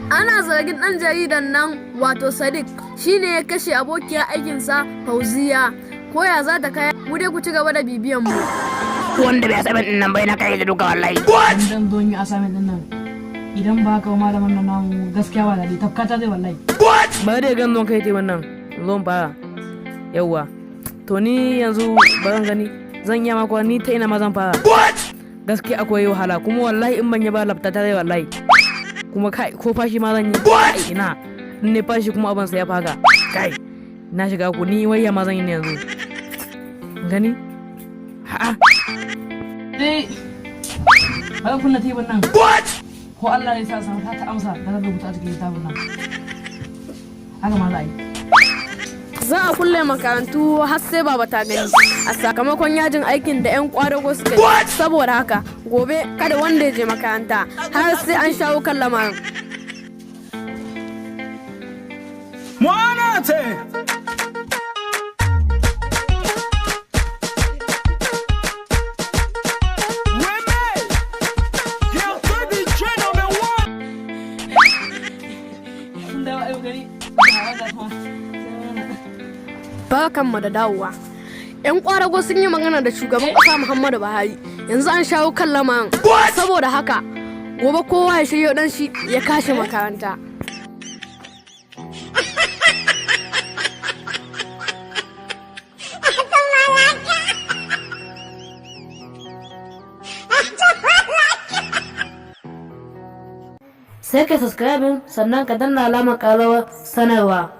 Ana zargin ɗan jaridan nan wato Sadiq shine ya kashe abokiyar aikinsa Fauziya. Koya za ta kai mu dai ku ci gaba da bibiyan mu. Wanda bai asamin din nan bai na kai da duka wallahi. Idan zo yi asamin din nan idan ba ka malaman nan namu gaskiya ba dadi tafkata zai wallahi. Ba dai gan don kai te wannan zon fara. Yawwa. To ni yanzu ba zan gani zan yi maka ni ta ina ma zan fara. Gaskiya akwai wahala kuma wallahi in ban yi ba labta ta zai wallahi. Kuma kai ko fashi ma zan yi kai ina in ne fashi kuma abin sa ya faga kai na shiga ku ni wayya ma zan yi ne yanzu gani ha Dai ba kunna tibin nan. Ko Allah ya sa samu ta amsa da zan rubuta a cikin littafin nan. Haka ma za a yi. Za a kulle makarantu har sai baba ta gani a sakamakon yajin aikin da 'yan kwadago suka yi. Saboda haka gobe kada wanda ya je makaranta har sai an shawo kan lamarin. Mu'anate! Barkanmu da dawowa. 'Yan kwarago sun yi magana da shugaban ƙasa Muhammadu Buhari. Yanzu an shawo kan lamarin. Saboda haka gobe kowa ya shirya dan shi ya kashe makaranta. Sai ka subscribe sannan ka danna alamar ƙarawar sanarwa.